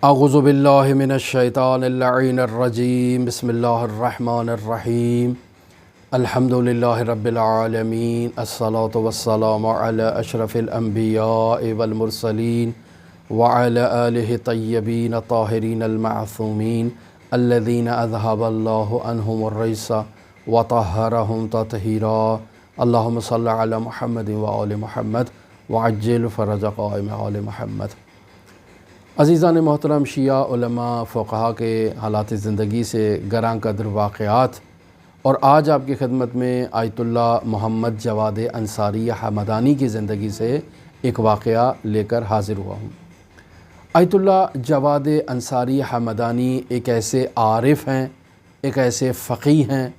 اعوذ باللہ من الشیطان اللعین الرجیم بسم اللہ الرحمن الرحیم الحمدللہ رب العالمین الصلاة والسلام علی اشرف الانبیاء والمرسلین وعلی آلہ طیبین طاہرین المعصومین الذین اذہب اللہ عنہم الرجس وطہرہم تطہیرا اللہم صلی علی محمد وآل محمد وعجل فرج قائم آل محمد۔ عزیزان محترم، شیعہ علماء فقہا کے حالات زندگی سے گراں قدر واقعات، اور آج آپ کی خدمت میں آیت اللہ محمد جواد انصاری حمدانی کی زندگی سے ایک واقعہ لے کر حاضر ہوا ہوں۔ آیت اللہ جواد انصاری حمدانی ایک ایسے عارف ہیں، ایک ایسے فقیہ ہیں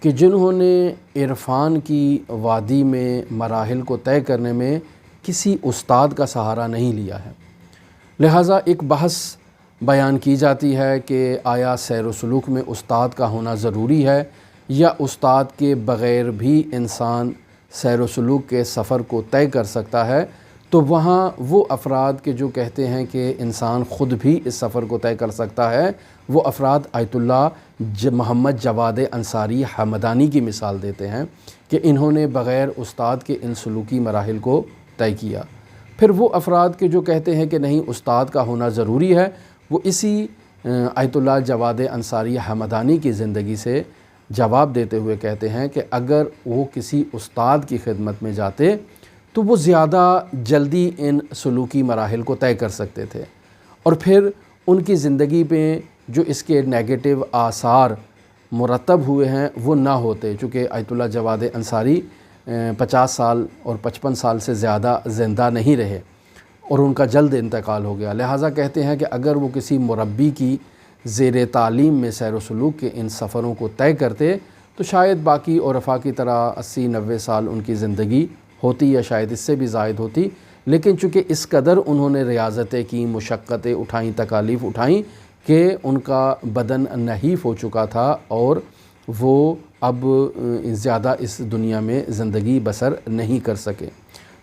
کہ جنہوں نے عرفان کی وادی میں مراحل کو طے کرنے میں کسی استاد کا سہارا نہیں لیا ہے۔ لہٰذا ایک بحث بیان کی جاتی ہے کہ آیا سیر و سلوک میں استاد کا ہونا ضروری ہے یا استاد کے بغیر بھی انسان سیر و سلوک کے سفر کو طے کر سکتا ہے، تو وہاں وہ افراد کے جو کہتے ہیں کہ انسان خود بھی اس سفر کو طے کر سکتا ہے، وہ افراد آیت اللہ محمد جواد انصاری حمدانی کی مثال دیتے ہیں کہ انہوں نے بغیر استاد کے ان سلوکی مراحل کو طے کیا۔ پھر وہ افراد کے جو کہتے ہیں کہ نہیں استاد کا ہونا ضروری ہے، وہ اسی آیت اللہ جواد انصاری حمدانی کی زندگی سے جواب دیتے ہوئے کہتے ہیں کہ اگر وہ کسی استاد کی خدمت میں جاتے تو وہ زیادہ جلدی ان سلوکی مراحل کو طے کر سکتے تھے، اور پھر ان کی زندگی پہ جو اس کے نیگیٹو آثار مرتب ہوئے ہیں وہ نہ ہوتے، چونکہ آیت اللہ جواد انصاری 50 سال اور 55 سال سے زیادہ زندہ نہیں رہے اور ان کا جلد انتقال ہو گیا۔ لہٰذا کہتے ہیں کہ اگر وہ کسی مربی کی زیر تعلیم میں سیر و سلوک کے ان سفروں کو طے کرتے تو شاید باقی عرفاء کی طرح 80-90 سال ان کی زندگی ہوتی یا شاید اس سے بھی زائد ہوتی، لیکن چونکہ اس قدر انہوں نے ریاضتیں کی، مشقتیں اٹھائیں، تکالیف اٹھائیں کہ ان کا بدن نحیف ہو چکا تھا اور وہ اب زیادہ اس دنیا میں زندگی بسر نہیں کر سکے۔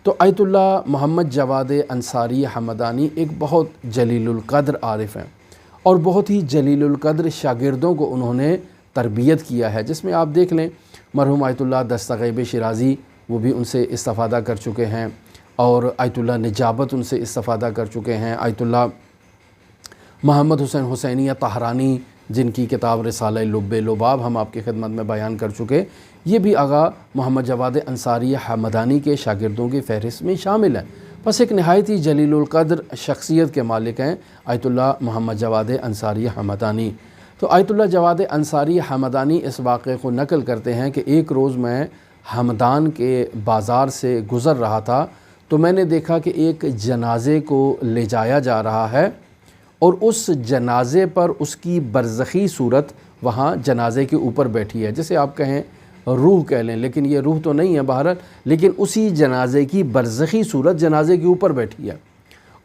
تو آیت اللہ محمد جواد انصاری حمدانی ایک بہت جلیل القدر عارف ہیں اور بہت ہی جلیل القدر شاگردوں کو انہوں نے تربیت کیا ہے، جس میں آپ دیکھ لیں مرحوم آیت اللہ دستغیب شیرازی وہ بھی ان سے استفادہ کر چکے ہیں، اور آیت اللہ نجابت ان سے استفادہ کر چکے ہیں، آیت اللہ محمد حسین حسینیہ طہرانی جن کی کتاب رسالہ لب لباب ہم آپ کی خدمت میں بیان کر چکے، یہ بھی آغا محمد جواد انصاری حمدانی کے شاگردوں کی فہرست میں شامل ہیں۔ بس ایک نہایت ہی جلیل القدر شخصیت کے مالک ہیں آیت اللہ محمد جواد انصاری حمدانی۔ تو آیت اللہ جواد انصاری حمدانی اس واقعے کو نقل کرتے ہیں کہ ایک روز میں ہمدان کے بازار سے گزر رہا تھا تو میں نے دیکھا کہ ایک جنازے کو لے جایا جا رہا ہے، اور اس جنازے پر اس کی برزخی صورت وہاں جنازے کے اوپر بیٹھی ہے، جسے آپ کہیں روح کہہ لیں، لیکن یہ روح تو نہیں ہے بہرحال، لیکن اسی جنازے کی برزخی صورت جنازے کے اوپر بیٹھی ہے،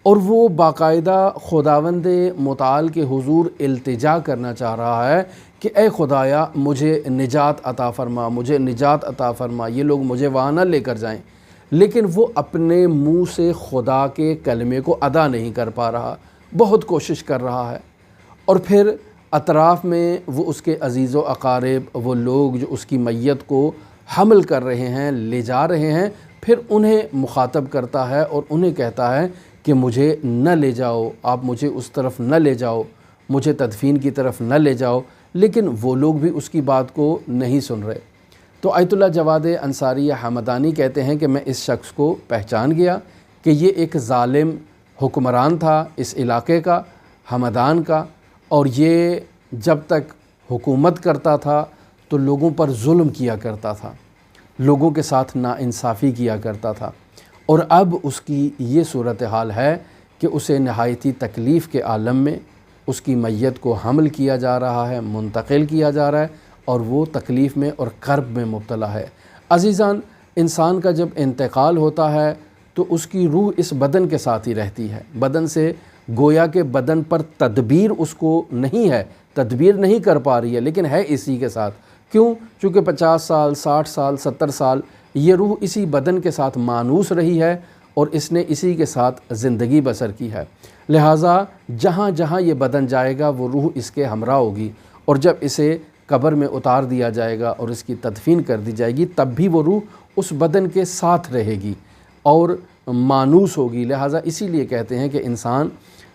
اور وہ باقاعدہ خداوند متعال کے حضور التجا کرنا چاہ رہا ہے کہ اے خدایا مجھے نجات عطا فرما، مجھے نجات عطا فرما، یہ لوگ مجھے وہاں نہ لے کر جائیں، لیکن وہ اپنے منہ سے خدا کے کلمے کو ادا نہیں کر پا رہا، بہت کوشش کر رہا ہے، اور پھر اطراف میں وہ اس کے عزیز و اقارب، وہ لوگ جو اس کی میت کو حمل کر رہے ہیں، لے جا رہے ہیں، پھر انہیں مخاطب کرتا ہے اور انہیں کہتا ہے کہ مجھے نہ لے جاؤ، آپ مجھے اس طرف نہ لے جاؤ، مجھے تدفین کی طرف نہ لے جاؤ، لیکن وہ لوگ بھی اس کی بات کو نہیں سن رہے۔ تو آیت اللہ جواد انصاری حمدانی کہتے ہیں کہ میں اس شخص کو پہچان گیا کہ یہ ایک ظالم حکمران تھا اس علاقے کا، ہمدان کا، اور یہ جب تک حکومت کرتا تھا تو لوگوں پر ظلم کیا کرتا تھا، لوگوں کے ساتھ ناانصافی کیا کرتا تھا، اور اب اس کی یہ صورتحال ہے کہ اسے نہایتی تکلیف کے عالم میں اس کی میت کو حمل کیا جا رہا ہے، منتقل کیا جا رہا ہے، اور وہ تکلیف میں اور کرب میں مبتلا ہے۔ عزیزان، انسان کا جب انتقال ہوتا ہے تو اس کی روح اس بدن کے ساتھ ہی رہتی ہے، بدن سے گویا کہ بدن پر تدبیر اس کو نہیں ہے، تدبیر نہیں کر پا رہی ہے، لیکن ہے اسی کے ساتھ۔ کیوں؟ چونکہ 50 سال، 60 سال، 70 سال یہ روح اسی بدن کے ساتھ مانوس رہی ہے اور اس نے اسی کے ساتھ زندگی بسر کی ہے۔ لہٰذا جہاں جہاں یہ بدن جائے گا وہ روح اس کے ہمراہ ہوگی، اور جب اسے قبر میں اتار دیا جائے گا اور اس کی تدفین کر دی جائے گی تب بھی وہ روح اس بدن کے ساتھ رہے گی اور مانوس ہوگی۔ لہٰذا اسی لیے کہتے ہیں کہ انسان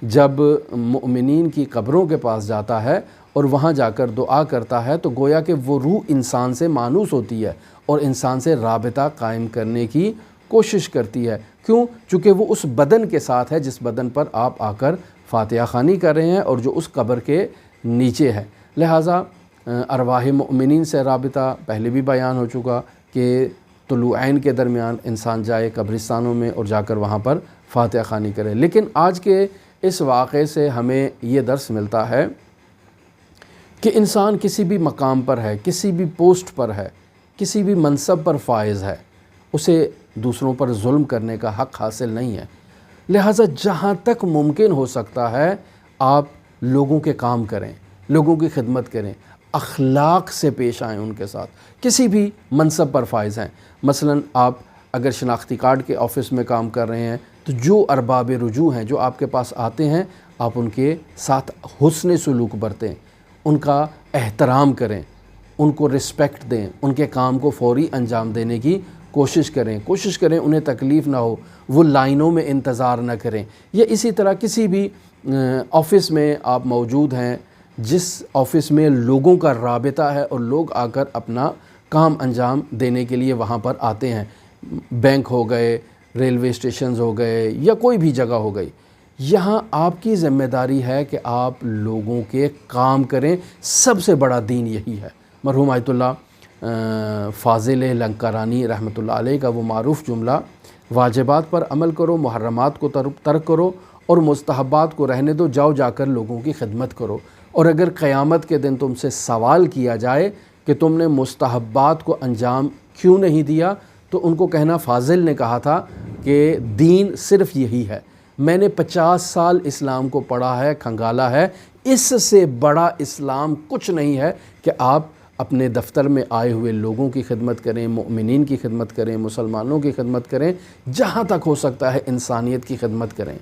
جب مؤمنین کی قبروں کے پاس جاتا ہے اور وہاں جا کر دعا کرتا ہے تو گویا کہ وہ روح انسان سے مانوس ہوتی ہے اور انسان سے رابطہ قائم کرنے کی کوشش کرتی ہے۔ کیوں؟ چونکہ وہ اس بدن کے ساتھ ہے جس بدن پر آپ آ کر فاتحہ خوانی کر رہے ہیں اور جو اس قبر کے نیچے ہے۔ لہٰذا ارواح مؤمنین سے رابطہ پہلے بھی بیان ہو چکا کہ طلوعین کے درمیان انسان جائے قبرستانوں میں اور جا کر وہاں پر فاتحہ خوانی کرے۔ لیکن آج کے اس واقعے سے ہمیں یہ درس ملتا ہے کہ انسان کسی بھی مقام پر ہے، کسی بھی پوسٹ پر ہے، کسی بھی منصب پر فائز ہے، اسے دوسروں پر ظلم کرنے کا حق حاصل نہیں ہے۔ لہٰذا جہاں تک ممکن ہو سکتا ہے آپ لوگوں کے کام کریں، لوگوں کی خدمت کریں، اخلاق سے پیش آئیں ان کے ساتھ، کسی بھی منصب پر فائز ہیں۔ مثلا آپ اگر شناختی کارڈ کے آفس میں کام کر رہے ہیں تو جو ارباب رجوع ہیں جو آپ کے پاس آتے ہیں آپ ان کے ساتھ حسن سلوک برتیں، ان کا احترام کریں، ان کو رسپیکٹ دیں، ان کے کام کو فوری انجام دینے کی کوشش کریں انہیں تکلیف نہ ہو، وہ لائنوں میں انتظار نہ کریں۔ یا اسی طرح کسی بھی آفس میں آپ موجود ہیں جس آفس میں لوگوں کا رابطہ ہے اور لوگ آ کر اپنا کام انجام دینے کے لیے وہاں پر آتے ہیں، بینک ہو گئے، ریلوے اسٹیشنز ہو گئے یا کوئی بھی جگہ ہو گئی، یہاں آپ کی ذمہ داری ہے کہ آپ لوگوں کے کام کریں۔ سب سے بڑا دین یہی ہے۔ مرحوم آیت اللہ فاضل لنکرانی رحمۃ اللہ علیہ کا وہ معروف جملہ، واجبات پر عمل کرو، محرمات کو ترک کرو اور مستحبات کو رہنے دو، جاؤ جا کر لوگوں کی خدمت کرو۔ اور اگر قیامت کے دن تم سے سوال کیا جائے کہ تم نے مستحبات کو انجام کیوں نہیں دیا تو ان کو کہنا فاضل نے کہا تھا کہ دین صرف یہی ہے، میں نے 50 سال اسلام کو پڑھا ہے، کھنگالا ہے، اس سے بڑا اسلام کچھ نہیں ہے کہ آپ اپنے دفتر میں آئے ہوئے لوگوں کی خدمت کریں، مؤمنین کی خدمت کریں، مسلمانوں کی خدمت کریں، جہاں تک ہو سکتا ہے انسانیت کی خدمت کریں۔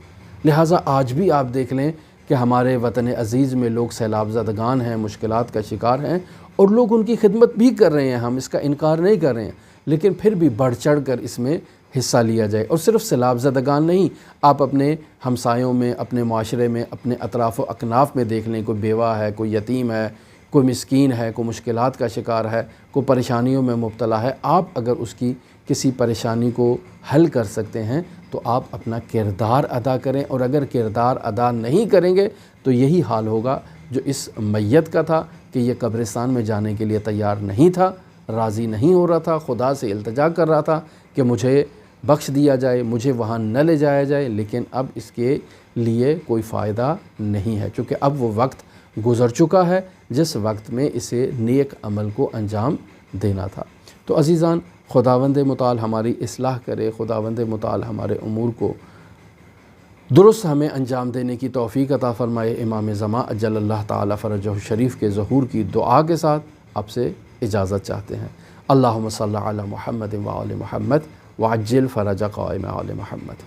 لہٰذا آج بھی آپ دیکھ لیں کہ ہمارے وطن عزیز میں لوگ سیلاب زدگان ہیں، مشکلات کا شکار ہیں اور لوگ ان کی خدمت بھی کر رہے ہیں، ہم اس کا انکار نہیں کر رہے ہیں، لیکن پھر بھی بڑھ چڑھ کر اس میں حصہ لیا جائے۔ اور صرف سیلاب زدگان نہیں، آپ اپنے ہمسایوں میں، اپنے معاشرے میں، اپنے اطراف و اکناف میں دیکھ لیں، کوئی بیوہ ہے، کوئی یتیم ہے، کوئی مسکین ہے، کوئی مشکلات کا شکار ہے، کوئی پریشانیوں میں مبتلا ہے، آپ اگر اس کی کسی پریشانی کو حل کر سکتے ہیں تو آپ اپنا کردار ادا کریں، اور اگر کردار ادا نہیں کریں گے تو یہی حال ہوگا جو اس میت کا تھا کہ یہ قبرستان میں جانے کے لیے تیار نہیں تھا، راضی نہیں ہو رہا تھا، خدا سے التجا کر رہا تھا کہ مجھے بخش دیا جائے، مجھے وہاں نہ لے جایا جائے، لیکن اب اس کے لیے کوئی فائدہ نہیں ہے، چونکہ اب وہ وقت گزر چکا ہے جس وقت میں اسے نیک عمل کو انجام دینا تھا۔ تو عزیزان، خداوند متعال ہماری اصلاح کرے، خداوند متعال ہمارے امور کو درست ہمیں انجام دینے کی توفیق عطا فرمائے۔ امام زمان اجل اللہ تعالی فرجہ الشریف کے ظہور کی دعا کے ساتھ آپ سے اجازت چاہتے ہیں۔ اللہم صلی علی محمد و آل محمد وعجل فرج قائم آل محمد۔